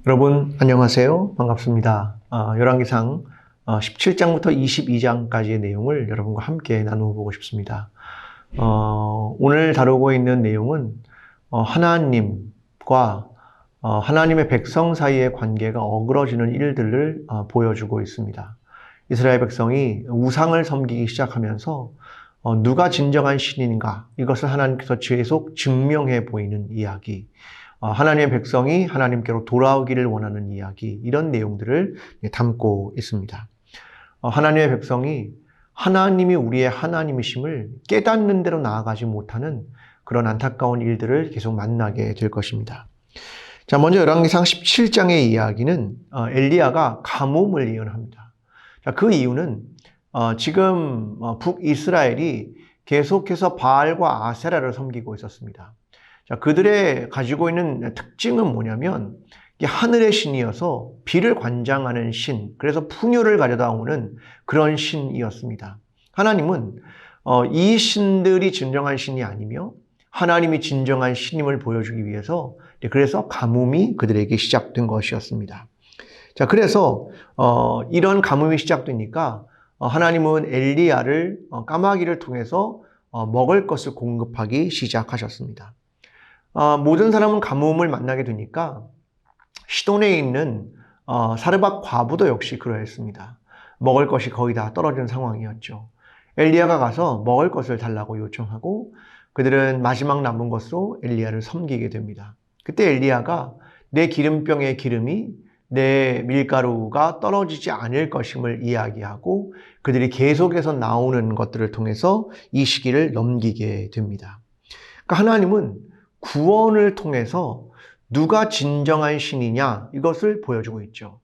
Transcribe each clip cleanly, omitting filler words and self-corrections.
여러분 안녕하세요. 반갑습니다. 열왕기상 17장부터 22장까지의 내용을 여러분과 함께 나누어 보고 싶습니다. 오늘 다루고 있는 내용은 하나님과 하나님의 백성 사이의 관계가 어그러지는 일들을 보여주고 있습니다. 이스라엘 백성이 우상을 섬기기 시작하면서 누가 진정한 신인가, 이것을 하나님께서 계속 증명해 보이는 이야기, 하나님의 백성이 하나님께로 돌아오기를 원하는 이야기, 이런 내용들을 담고 있습니다. 하나님의 백성이 하나님이 우리의 하나님이심을 깨닫는 대로 나아가지 못하는 그런 안타까운 일들을 계속 만나게 될 것입니다. 자, 먼저 열왕기상 17장의 이야기는 엘리야가 가뭄을 예언합니다. 자, 그 이유는 지금 북이스라엘이 계속해서 바알과 아세라를 섬기고 있었습니다. 자, 그들의 가지고 있는 특징은 뭐냐면 하늘의 신이어서 비를 관장하는 신, 그래서 풍요를 가져다 오는 그런 신이었습니다. 하나님은 이 신들이 진정한 신이 아니며 하나님이 진정한 신임을 보여주기 위해서 그래서 가뭄이 그들에게 시작된 것이었습니다. 자, 그래서 이런 가뭄이 시작되니까 하나님은 엘리야를 까마귀를 통해서 먹을 것을 공급하기 시작하셨습니다. 모든 사람은 가뭄을 만나게 되니까 시돈에 있는 사르밧 과부도 역시 그러했습니다. 먹을 것이 거의 다 떨어진 상황이었죠. 엘리야가 가서 먹을 것을 달라고 요청하고 그들은 마지막 남은 것으로 엘리야를 섬기게 됩니다. 그때 엘리야가 내 기름병의 기름이 내 밀가루가 떨어지지 않을 것임을 이야기하고 그들이 계속해서 나오는 것들을 통해서 이 시기를 넘기게 됩니다. 그러니까 하나님은 구원을 통해서 누가 진정한 신이냐, 이것을 보여주고 있죠.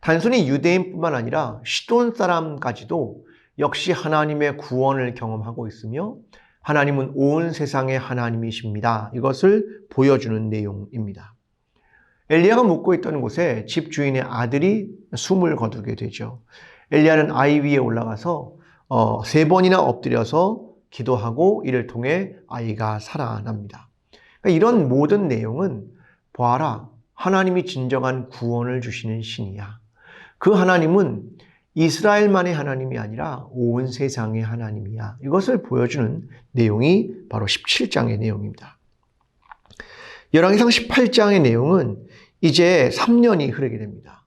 단순히 유대인뿐만 아니라 시돈 사람까지도 역시 하나님의 구원을 경험하고 있으며 하나님은 온 세상의 하나님이십니다. 이것을 보여주는 내용입니다. 엘리야가 묵고 있던 곳에 집주인의 아들이 숨을 거두게 되죠. 엘리야는 아이 위에 올라가서 3번이나 엎드려서 기도하고 이를 통해 아이가 살아납니다. 이런 모든 내용은 보아라, 하나님이 진정한 구원을 주시는 신이야. 그 하나님은 이스라엘만의 하나님이 아니라 온 세상의 하나님이야. 이것을 보여주는 내용이 바로 17장의 내용입니다. 열왕기상 18장의 내용은 이제 3년이 흐르게 됩니다.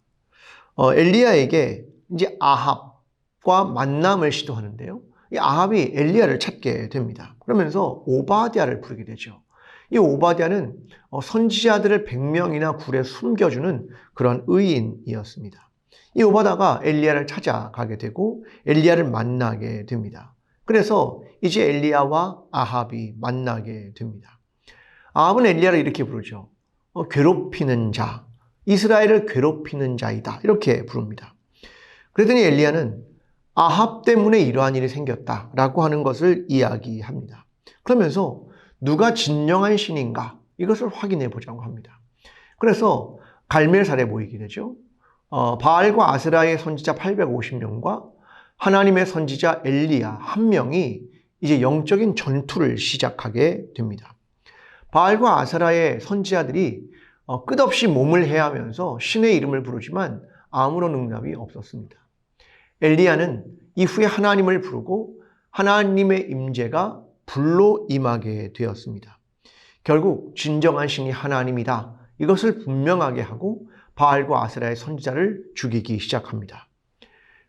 엘리야에게 이제 아합과 만남을 시도하는데요. 이 아합이 엘리야를 찾게 됩니다. 그러면서 오바댜를 부르게 되죠. 이 오바댜는 선지자들을 100명이나 굴에 숨겨주는 그런 의인이었습니다. 이 오바댜가 엘리야를 찾아가게 되고 엘리야를 만나게 됩니다. 그래서 이제 엘리야와 아합이 만나게 됩니다. 아합은 엘리야를 이렇게 부르죠. 괴롭히는 자, 이스라엘을 괴롭히는 자이다, 이렇게 부릅니다. 그랬더니 엘리야는 아합 때문에 이러한 일이 생겼다라고 하는 것을 이야기합니다. 그러면서 누가 진정한 신인가, 이것을 확인해 보자고 합니다. 그래서 갈멜살에 모이게 되죠. 바알과 아세라의 선지자 850명과 하나님의 선지자 엘리야 1명이 이제 영적인 전투를 시작하게 됩니다. 바알과 아세라의 선지자들이 끝없이 몸을 해하면서 신의 이름을 부르지만 아무런 응답이 없었습니다. 엘리야는 이후에 하나님을 부르고 하나님의 임재가 불로 임하게 되었습니다. 결국 진정한 신이 하나님이다, 이것을 분명하게 하고 바알과 아세라의 선지자를 죽이기 시작합니다.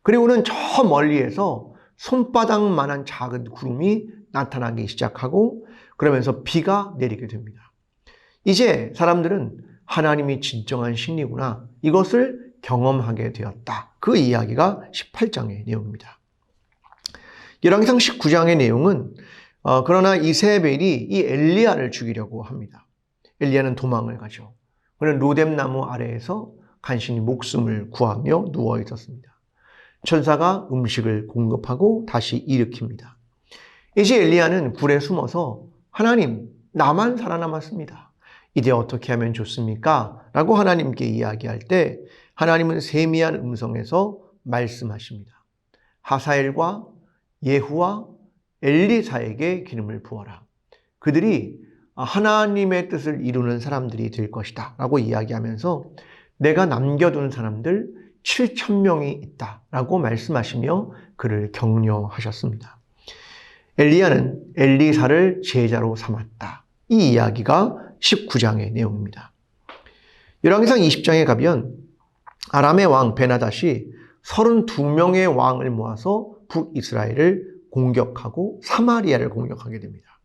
그리고는 저 멀리에서 손바닥만한 작은 구름이 나타나기 시작하고 그러면서 비가 내리게 됩니다. 이제 사람들은 하나님이 진정한 신이구나, 이것을 경험하게 되었다. 그 이야기가 18장의 내용입니다. 열왕기상 19장의 내용은 그러나 이세벨이 이 엘리야를 죽이려고 합니다. 엘리야는 도망을 가죠. 그는 로뎀나무 아래에서 간신히 목숨을 구하며 누워 있었습니다. 천사가 음식을 공급하고 다시 일으킵니다. 이제 엘리야는 굴에 숨어서 하나님, 나만 살아남았습니다. 이제 어떻게 하면 좋습니까? 라고 하나님께 이야기할 때 하나님은 세미한 음성에서 말씀하십니다. 하사엘과 예후와 엘리사에게 기름을 부어라. 그들이 하나님의 뜻을 이루는 사람들이 될 것이다 라고 이야기하면서 내가 남겨둔 사람들 7,000명이 있다라고 말씀하시며 그를 격려하셨습니다. 엘리야는 엘리사를 제자로 삼았다. 이 이야기가 19장의 내용입니다. 열왕기상 20장에 가면 아람의 왕 베나닷이 32명의 왕을 모아서 북이스라엘을 공격하고 사마리아를 공격하게 됩니다.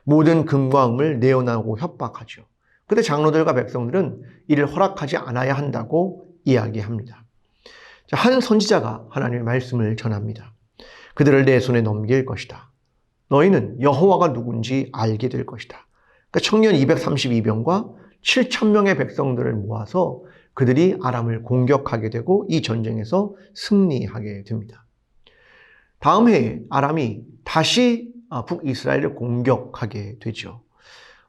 모든 금과 금을 내어나오고 협박하죠. 그때 장로들과 백성들은 이를 허락하지 않아야 한다고 이야기합니다. 한 선지자가 하나님의 말씀을 전합니다. 그들을 내 손에 넘길 것이다. 너희는 여호와가 누군지 알게 될 것이다. 그러니까 청년 232명과 7,000명의 백성들을 모아서 그들이 아람을 공격하게 되고 이 전쟁에서 승리하게 됩니다. 다음 해에 아람이 다시 북이스라엘을 공격하게 되죠.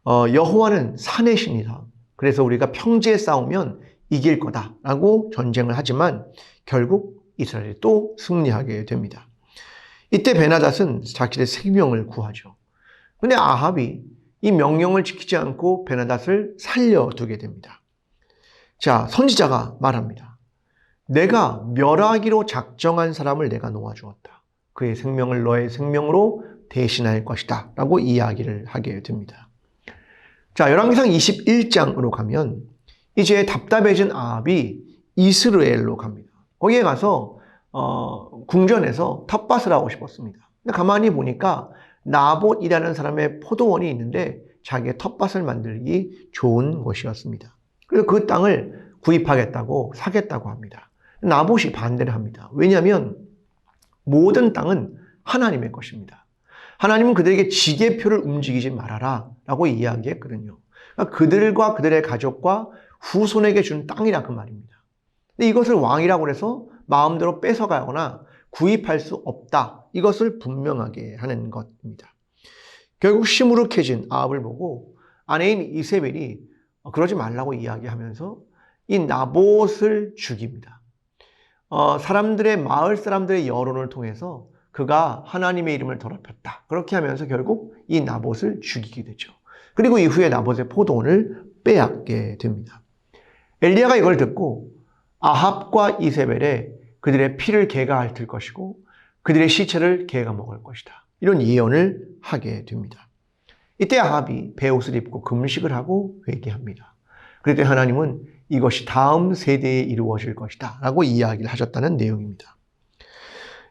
여호와는 산의 신이다. 그래서 우리가 평지에 싸우면 이길 거다라고 전쟁을 하지만 결국 이스라엘이 또 승리하게 됩니다. 이때 베나닷은 자기의 생명을 구하죠. 그런데 아합이 이 명령을 지키지 않고 베나닷을 살려두게 됩니다. 자, 선지자가 말합니다. 내가 멸하기로 작정한 사람을 내가 놓아주었다. 그의 생명을 너의 생명으로 대신할 것이다 라고 이야기를 하게 됩니다. 자, 열왕기상 21장으로 가면 이제 답답해진 아합이 이스라엘로 갑니다. 거기에 가서 궁전에서 텃밭을 하고 싶었습니다. 근데 가만히 보니까 나봇이라는 사람의 포도원이 있는데 자기의 텃밭을 만들기 좋은 곳이었습니다. 그래서 그 땅을 구입하겠다고 사겠다고 합니다. 나봇이 반대를 합니다. 왜냐하면 모든 땅은 하나님의 것입니다. 하나님은 그들에게 지게표를 움직이지 말아라 라고 이야기했거든요. 그러니까 그들과 그들의 가족과 후손에게 준 땅이라 그 말입니다. 근데 이것을 왕이라고 해서 마음대로 뺏어가거나 구입할 수 없다. 이것을 분명하게 하는 것입니다. 결국 시무룩해진 아합을 보고 아내인 이세벨이 그러지 말라고 이야기하면서 이 나봇을 죽입니다. 마을 사람들의 여론을 통해서 그가 하나님의 이름을 더럽혔다. 그렇게 하면서 결국 이 나봇을 죽이게 되죠. 그리고 이후에 나봇의 포도원을 빼앗게 됩니다. 엘리야가 이걸 듣고 아합과 이세벨에 그들의 피를 개가 핥을 것이고 그들의 시체를 개가 먹을 것이다. 이런 예언을 하게 됩니다. 이때 아합이 베옷을 입고 금식을 하고 회개합니다. 그때 하나님은 이것이 다음 세대에 이루어질 것이다 라고 이야기를 하셨다는 내용입니다.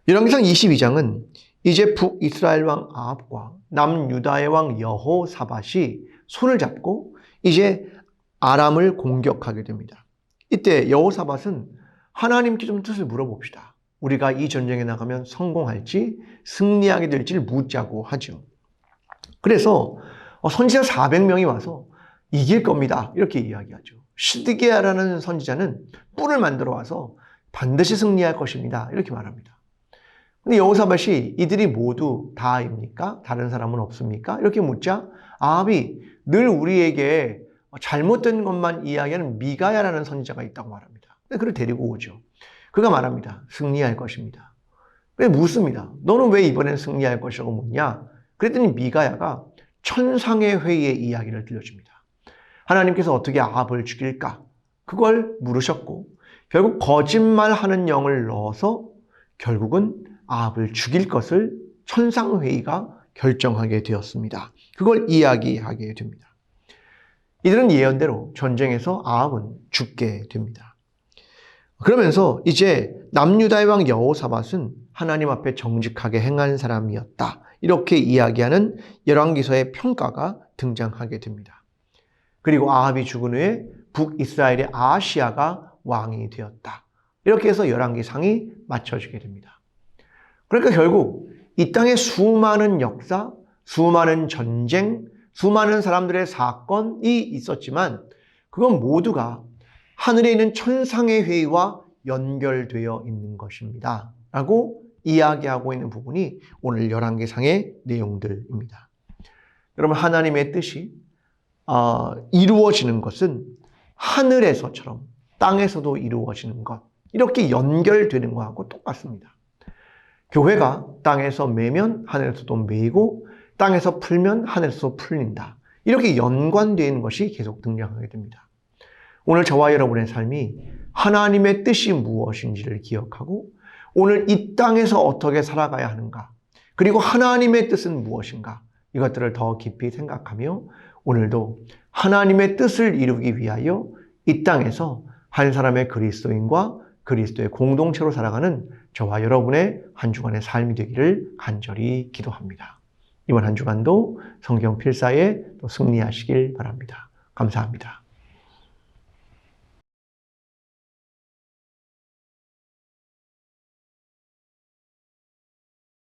열왕기상 22장은 이제 북이스라엘 왕 아합과 남유다의 왕 여호사밧이 손을 잡고 이제 아람을 공격하게 됩니다. 이때 여호사밧은 하나님께 좀 뜻을 물어봅시다. 우리가 이 전쟁에 나가면 성공할지 승리하게 될지를 묻자고 하죠. 그래서 선지자 400명이 와서 이길 겁니다. 이렇게 이야기하죠. 시드기야라는 선지자는 뿔을 만들어 와서 반드시 승리할 것입니다. 이렇게 말합니다. 근데 여호사밧이 이들이 모두 다입니까? 다른 사람은 없습니까? 이렇게 묻자 아합이 늘 우리에게 잘못된 것만 이야기하는 미가야라는 선지자가 있다고 말합니다. 근데 그를 데리고 오죠. 그가 말합니다. 승리할 것입니다. 그래서 묻습니다. 너는 왜 이번엔 승리할 것이라고 묻냐? 그랬더니 미가야가 천상의 회의의 이야기를 들려줍니다. 하나님께서 어떻게 아합을 죽일까? 그걸 물으셨고 결국 거짓말하는 영을 넣어서 결국은 아합을 죽일 것을 천상회의가 결정하게 되었습니다. 그걸 이야기하게 됩니다. 이들은 예언대로 전쟁에서 아합은 죽게 됩니다. 그러면서 이제 남유다의 왕 여호사밧은 하나님 앞에 정직하게 행한 사람이었다. 이렇게 이야기하는 열왕기서의 평가가 등장하게 됩니다. 그리고 아합이 죽은 후에 북이스라엘의 아하시야가 왕이 되었다. 이렇게 해서 열왕기상이 맞춰지게 됩니다. 그러니까 결국 이 땅에 수많은 역사, 수많은 전쟁, 수많은 사람들의 사건이 있었지만 그건 모두가 하늘에 있는 천상의 회의와 연결되어 있는 것입니다. 라고 이야기하고 있는 부분이 오늘 열왕기상의 내용들입니다. 여러분, 하나님의 뜻이 이루어지는 것은 하늘에서처럼 땅에서도 이루어지는 것, 이렇게 연결되는 것하고 똑같습니다. 교회가 땅에서 매면 하늘에서도 매이고 땅에서 풀면 하늘에서 풀린다. 이렇게 연관되어 있는 것이 계속 등장하게 됩니다. 오늘 저와 여러분의 삶이 하나님의 뜻이 무엇인지를 기억하고 오늘 이 땅에서 어떻게 살아가야 하는가, 그리고 하나님의 뜻은 무엇인가, 이것들을 더 깊이 생각하며 오늘도 하나님의 뜻을 이루기 위하여 이 땅에서 한 사람의 그리스도인과 그리스도의 공동체로 살아가는 저와 여러분의 한 주간의 삶이 되기를 간절히 기도합니다. 이번 한 주간도 성경 필사에 또 승리하시길 바랍니다. 감사합니다.